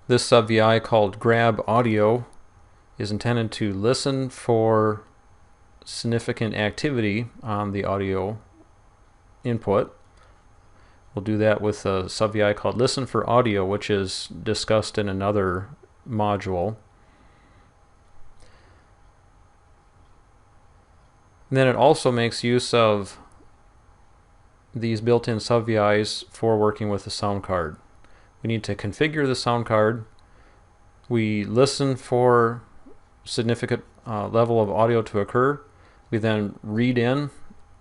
This subVI called grab audio is intended to listen for significant activity on the audio input. We'll do that with a subVI called listen for audio, which is discussed in another module. And then it also makes use of these built-in subVIs for working with the sound card. We need to configure the sound card. We listen for significant level of audio to occur. We then read in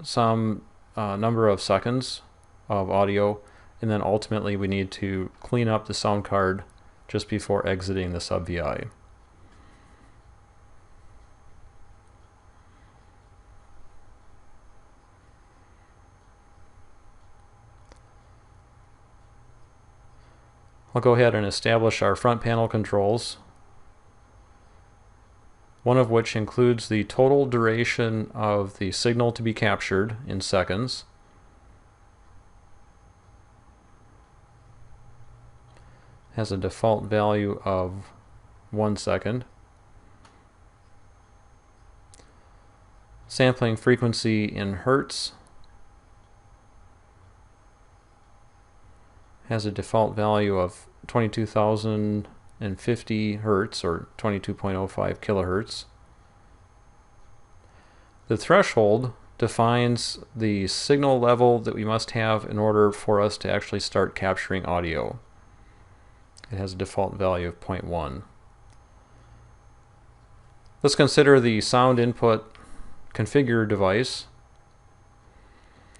some number of seconds of audio, and then ultimately we need to clean up the sound card just before exiting the subVI. I'll go ahead and establish our front panel controls, one of which includes the total duration of the signal to be captured in seconds. Has a default value of 1 second. Sampling frequency in hertz has a default value of 22,050 hertz or 22.05 kilohertz. The threshold defines the signal level that we must have in order for us to actually start capturing audio. It has a default value of 0.1. Let's consider the sound input configure device.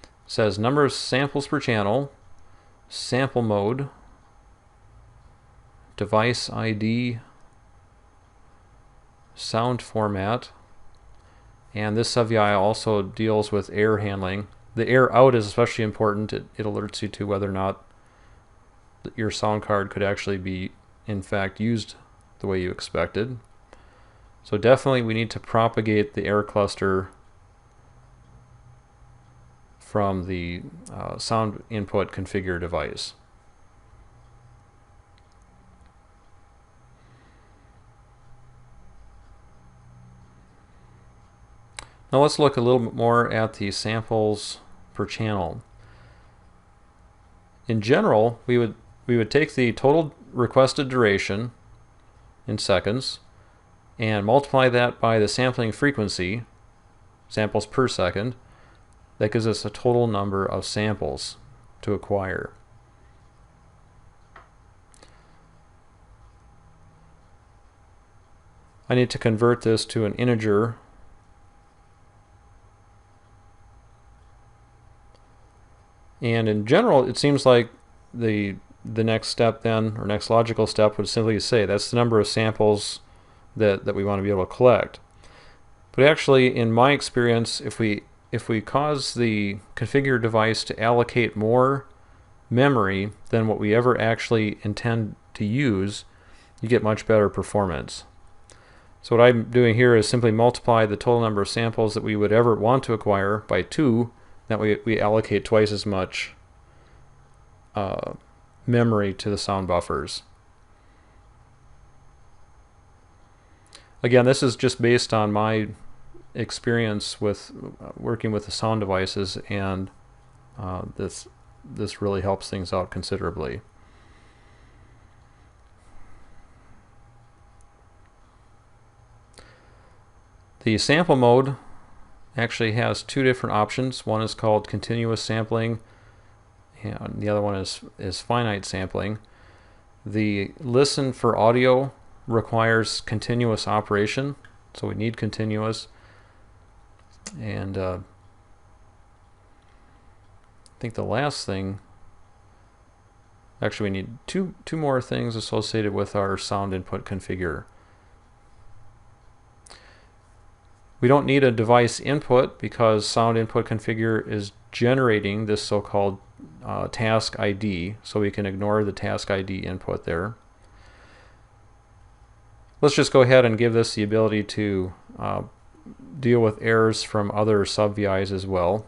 It says number of samples per channel, sample mode, device ID, sound format, and this subVI also deals with error handling. The error out is especially important. It alerts you to whether or not your sound card could actually be in fact used the way you expected. So definitely we need to propagate the error cluster from the sound input configure device. Now let's look a little bit more at the samples per channel. In general, we would take the total requested duration in seconds and multiply that by the sampling frequency, samples per second. That gives us a total number of samples to acquire. I need to convert this to an integer. And in general, it seems like the next step then, or next logical step, would simply say that's the number of samples that we want to be able to collect. But actually, in my experience, if we cause the configure device to allocate more memory than what we ever actually intend to use, you get much better performance. So what I'm doing here is simply multiply the total number of samples that we would ever want to acquire by 2. That we allocate twice as much memory to the sound buffers. Again, this is just based on my experience with working with the sound devices, and this really helps things out considerably. The sample mode actually has 2 different options. One is called continuous sampling, and the other one is finite sampling. The listen for audio requires continuous operation, so we need continuous. And I think the last thing, actually we need two more things associated with our sound input configure. We don't need a device input because sound input configure is generating this so-called task ID, so we can ignore the task ID input there. Let's just go ahead and give this the ability to deal with errors from other subVIs as well.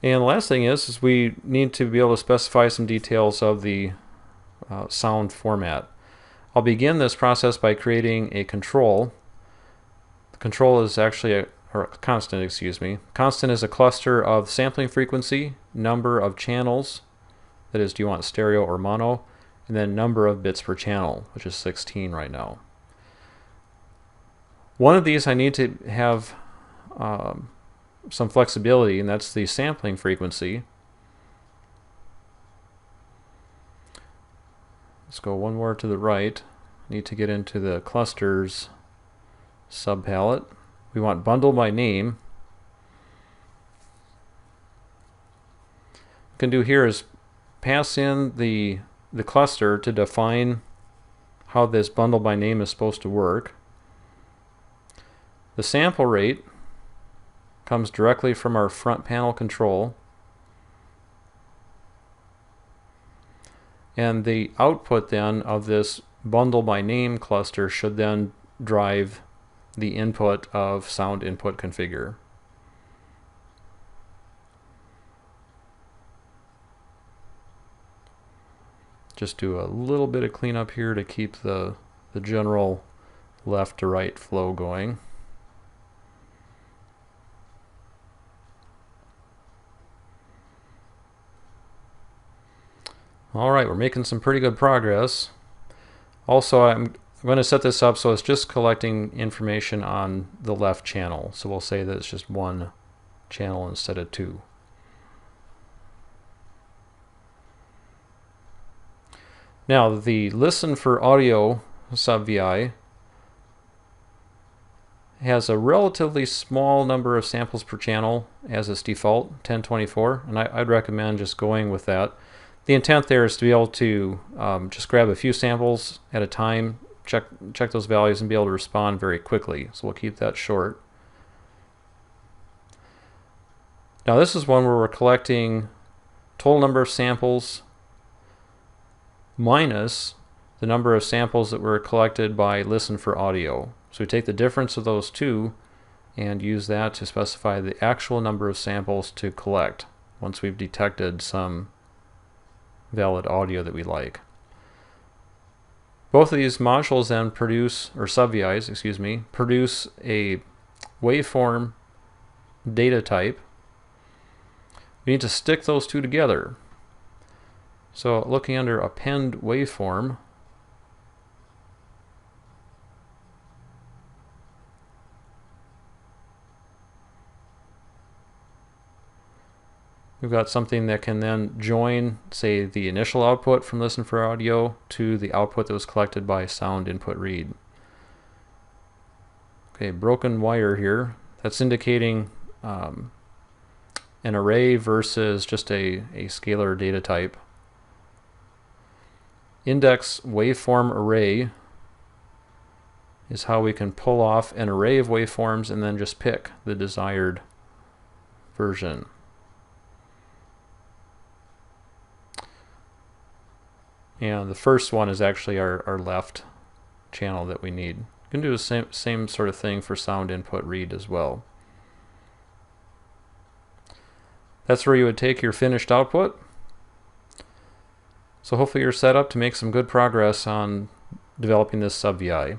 And the last thing is we need to be able to specify some details of the sound format. I'll begin this process by creating a control. The control is actually or a constant, excuse me. Constant is a cluster of sampling frequency, number of channels, that is, do you want stereo or mono, and then number of bits per channel, which is 16 right now. One of these I need to have some flexibility, and that's the sampling frequency. Let's go one more to the right. Need to get into the clusters subpalette. We want bundle by name. What we can do here is pass in the cluster to define how this bundle by name is supposed to work. The sample rate comes directly from our front panel control. And the output then of this bundle by name cluster should then drive the input of sound input configure. Just do a little bit of cleanup here to keep the general left to right flow going. Alright, we're making some pretty good progress. Also, I'm going to set this up so it's just collecting information on the left channel. So we'll say that it's just one channel instead of two. Now, the listen for audio subVI has a relatively small number of samples per channel as its default, 1024, and I'd recommend just going with that. The intent there is to be able to just grab a few samples at a time, check those values, and be able to respond very quickly. So we'll keep that short. Now this is one where we're collecting total number of samples minus the number of samples that were collected by listen for audio. So we take the difference of those two and use that to specify the actual number of samples to collect once we've detected some valid audio that we like. Both of these modules then produce, or subVIs, excuse me, produce a waveform data type. We need to stick those two together. So looking under append waveform, we've got something that can then join, say, the initial output from listen for audio to the output that was collected by sound input read. Okay, broken wire here. That's indicating an array versus just a scalar data type. Index waveform array is how we can pull off an array of waveforms and then just pick the desired version. And the first one is actually our left channel that we need. You can do the same sort of thing for sound input read as well. That's where you would take your finished output. So hopefully you're set up to make some good progress on developing this subVI.